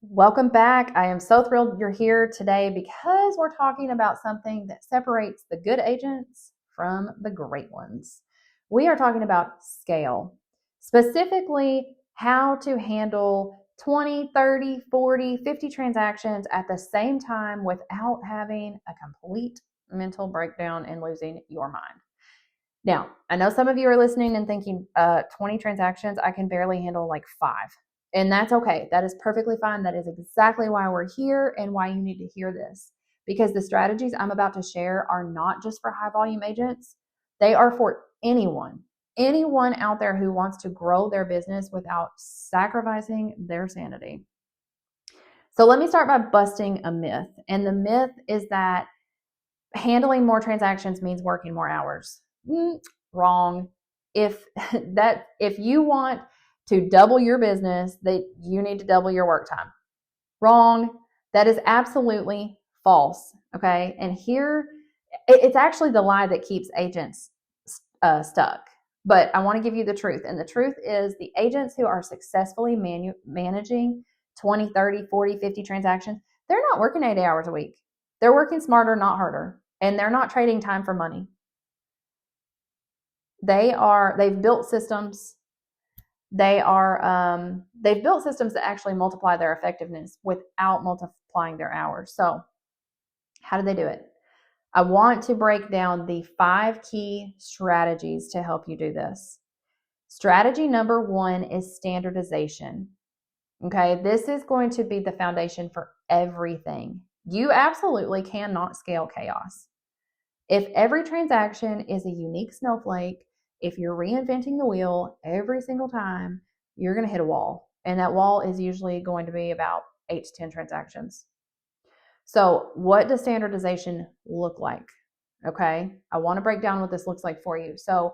Welcome back. I am so thrilled you're here today because we're talking about something that separates the good agents from the great ones. We are talking about scale, specifically how to handle 20, 30, 40, 50 transactions at the same time without having a complete mental breakdown and losing your mind. Now, I know some of you are listening and thinking, 20 transactions, I can barely handle like 5. And that's okay. That is perfectly fine. That is exactly why we're here and why you need to hear this. Because the strategies I'm about to share are not just for high volume agents, they are for anyone out there who wants to grow their business without sacrificing their sanity. So let me start by busting a myth. And the myth is that handling more transactions means working more hours. Wrong. If you want to double your business, that you need to double your work time. Wrong. That is absolutely false. Okay. And here, it's actually the lie that keeps agents stuck. But I want to give you the truth. And the truth is the agents who are successfully managing 20, 30, 40, 50 transactions, they're not working 80 hours a week. They're working smarter, not harder. And they're not trading time for money. They've built systems. They've built systems that actually multiply their effectiveness without multiplying their hours. So how do they do it? I want to break down the 5 key strategies to help you do this. Strategy number 1 is standardization. Okay, this is going to be the foundation for everything. You absolutely cannot scale chaos. If every transaction is a unique snowflake, if you're reinventing the wheel every single time, you're going to hit a wall. And that wall is usually going to be about 8 to 10 transactions. So what does standardization look like? Okay, I want to break down what this looks like for you. So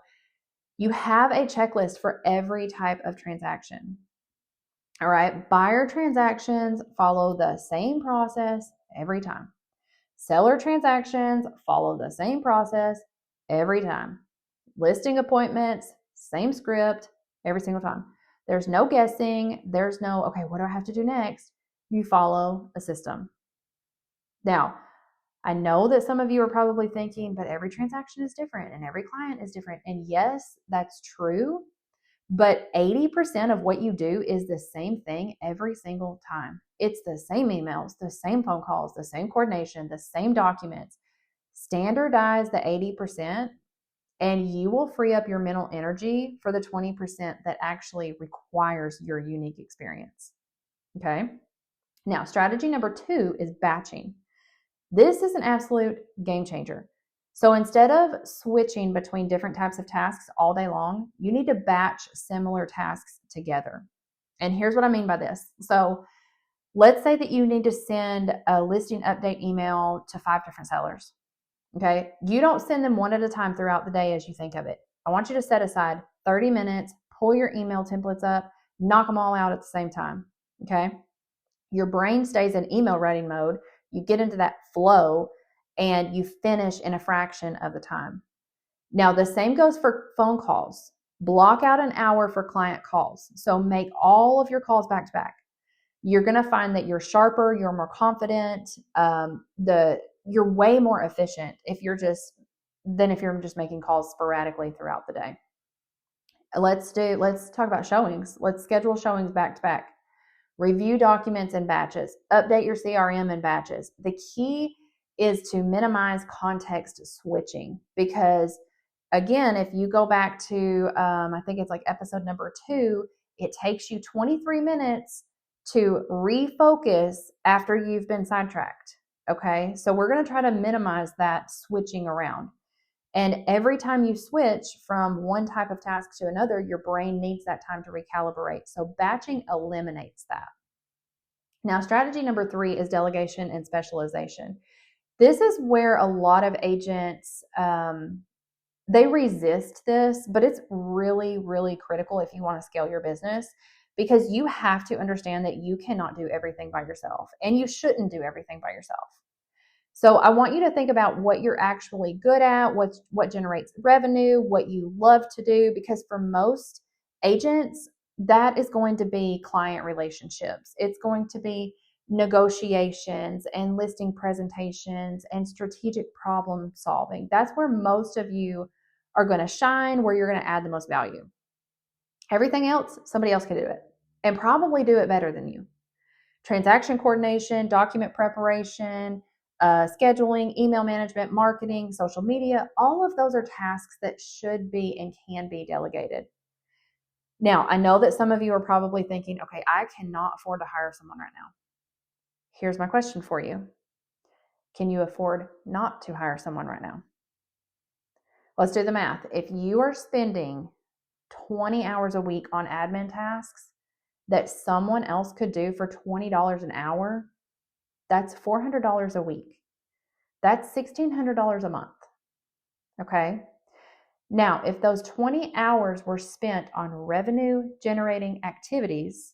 you have a checklist for every type of transaction. All right, buyer transactions follow the same process every time. Seller transactions follow the same process every time. Listing appointments, same script every single time. There's no guessing. There's no, okay, what do I have to do next? You follow a system. Now, I know that some of you are probably thinking, but every transaction is different and every client is different. And yes, that's true. But 80% of what you do is the same thing every single time. It's the same emails, the same phone calls, the same coordination, the same documents. Standardize the 80%, and you will free up your mental energy for the 20% that actually requires your unique experience. Okay? Now, strategy number 2 is batching. This is an absolute game changer. So instead of switching between different types of tasks all day long, you need to batch similar tasks together. And here's what I mean by this. So let's say that you need to send a listing update email to 5 different sellers. Okay. You don't send them one at a time throughout the day as you think of it. I want you to set aside 30 minutes, pull your email templates up, knock them all out at the same time. Okay. Your brain stays in email writing mode. You get into that flow and you finish in a fraction of the time. Now, the same goes for phone calls. Block out an hour for client calls. So make all of your calls back to back. You're going to find that you're sharper, you're more confident, you're way more efficient if you're just making calls sporadically throughout the day. Let's talk about showings. Let's schedule showings back to back. Review documents in batches. Update your CRM in batches. The key is to minimize context switching because, again, if you go back to, I think it's like episode number 2, it takes you 23 minutes to refocus after you've been sidetracked. Okay, so we're going to try to minimize that switching around. And every time you switch from one type of task to another, your brain needs that time to recalibrate. So batching eliminates that. Now, strategy number 3 is delegation and specialization. This is where a lot of agents, they resist this, but it's really, really critical if you want to scale your business because you have to understand that you cannot do everything by yourself and you shouldn't do everything by yourself. So I want you to think about what you're actually good at, what generates revenue, what you love to do, because for most agents, that is going to be client relationships. It's going to be negotiations and listing presentations and strategic problem solving. That's where most of you are going to shine, where you're going to add the most value. Everything else, somebody else can do it and probably do it better than you. Transaction coordination, document preparation, scheduling, email management, marketing, social media, all of those are tasks that should be and can be delegated. Now, I know that some of you are probably thinking, okay, I cannot afford to hire someone right now. Here's my question for you. Can you afford not to hire someone right now? Let's do the math. If you are spending 20 hours a week on admin tasks that someone else could do for $20 an hour, that's $400 a week. That's $1,600 a month. Okay? Now, if those 20 hours were spent on revenue generating activities,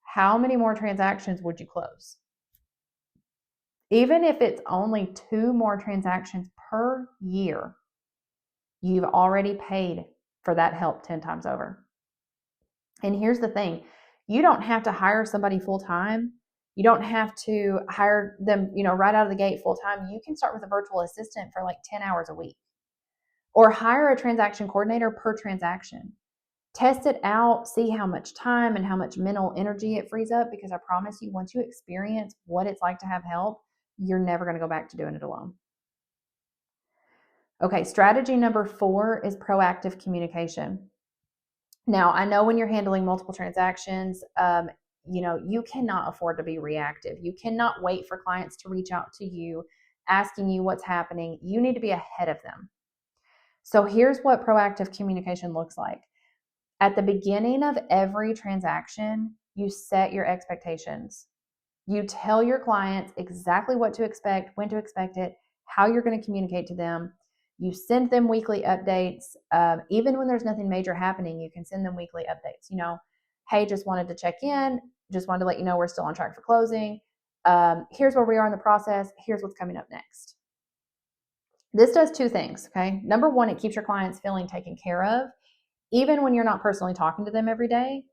how many more transactions would you close? Even if it's only 2 more transactions per year, you've already paid for that help 10 times over. And here's the thing, you don't have to hire somebody full time. You don't have to hire them, right out of the gate full time. You can start with a virtual assistant for like 10 hours a week, or hire a transaction coordinator per transaction. Test it out, see how much time and how much mental energy it frees up, because I promise you, once you experience what it's like to have help, you're never going to go back to doing it alone. Okay, strategy number 4 is proactive communication. Now, I know when you're handling multiple transactions, you cannot afford to be reactive. You cannot wait for clients to reach out to you, asking you what's happening. You need to be ahead of them. So here's what proactive communication looks like. At the beginning of every transaction, you set your expectations. You tell your clients exactly what to expect, when to expect it, how you're going to communicate to them. You send them weekly updates. Even when there's nothing major happening, you can send them weekly updates. Hey, just wanted to check in. Just wanted to let you know we're still on track for closing. Here's where we are in the process. Here's what's coming up next. This does 2 things, okay? Number 1, it keeps your clients feeling taken care of, even when you're not personally talking to them every day.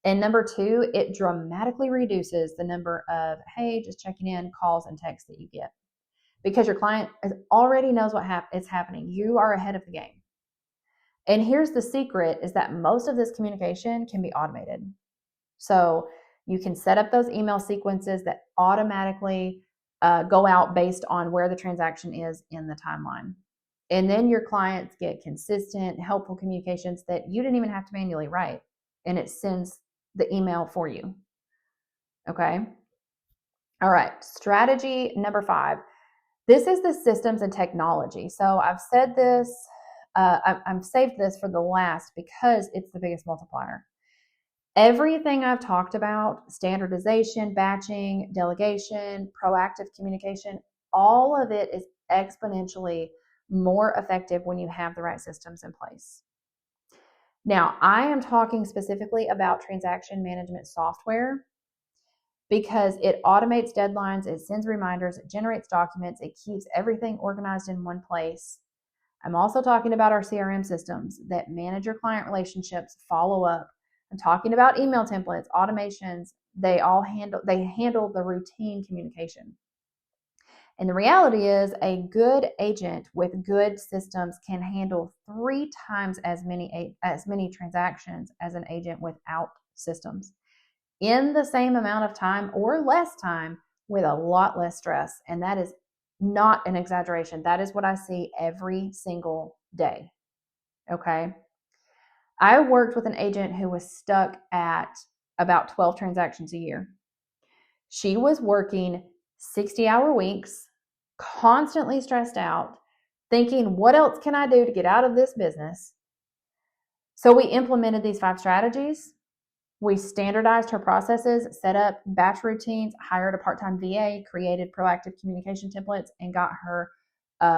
And number 2, it dramatically reduces the number of, hey, just checking in, calls and texts that you get, because your client already knows what is happening. You are ahead of the game. And here's the secret, is that most of this communication can be automated. So you can set up those email sequences that automatically go out based on where the transaction is in the timeline. And then your clients get consistent, helpful communications that you didn't even have to manually write, and it sends the email for you. Okay? All right, strategy number 5. This is the systems and technology. So I've said this, I've saved this for the last because it's the biggest multiplier. Everything I've talked about, standardization, batching, delegation, proactive communication, all of it is exponentially more effective when you have the right systems in place. Now, I am talking specifically about transaction management software, because it automates deadlines, it sends reminders, it generates documents, it keeps everything organized in one place. I'm also talking about our CRM systems that manage your client relationships, follow up. I'm talking about email templates, automations. They handle the routine communication. And the reality is, a good agent with good systems can handle 3 times as many transactions as an agent without systems, in the same amount of time or less time, with a lot less stress. And that is not an exaggeration. That is what I see every single day. Okay. I worked with an agent who was stuck at about 12 transactions a year. She was working 60-hour weeks, constantly stressed out, thinking, what else can I do to get out of this business? So we implemented these 5 strategies. We standardized her processes, set up batch routines, hired a part-time VA, created proactive communication templates, and got her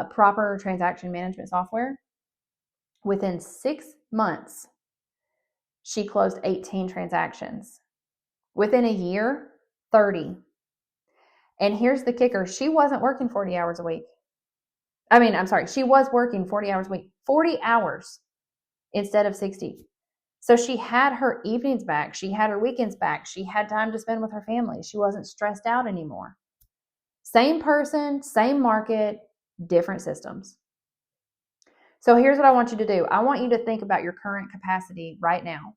proper transaction management software. Within 6 months, she closed 18 transactions. Within a year, 30. And here's the kicker. She wasn't working 40 hours a week. She was working 40 hours a week, 40 hours instead of 60. So she had her evenings back. She had her weekends back. She had time to spend with her family. She wasn't stressed out anymore. Same person, same market, different systems. So here's what I want you to do. I want you to think about your current capacity right now.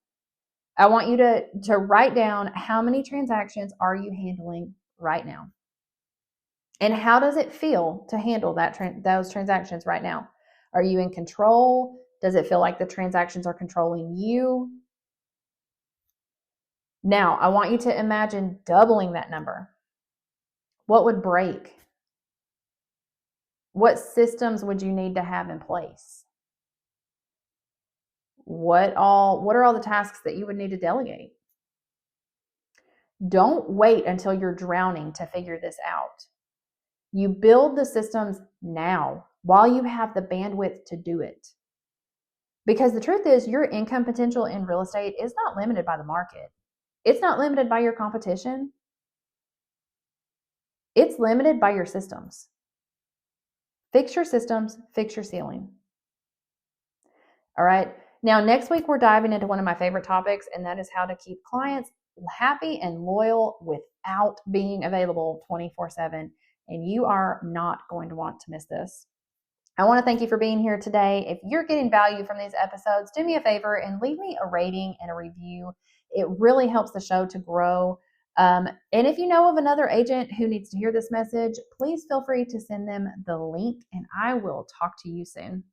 I want you to write down how many transactions are you handling right now? And how does it feel to handle those transactions right now? Are you in control? Does it feel like the transactions are controlling you? Now, I want you to imagine doubling that number. What would break? What systems would you need to have in place? What are all the tasks that you would need to delegate? Don't wait until you're drowning to figure this out. You build the systems now while you have the bandwidth to do it. Because the truth is, your income potential in real estate is not limited by the market. It's not limited by your competition. It's limited by your systems. Fix your systems, fix your ceiling. All right. Now, next week, we're diving into one of my favorite topics, and that is how to keep clients happy and loyal without being available 24/7. And you are not going to want to miss this. I want to thank you for being here today. If you're getting value from these episodes, do me a favor and leave me a rating and a review. It really helps the show to grow. And if you know of another agent who needs to hear this message, please feel free to send them the link, and I will talk to you soon.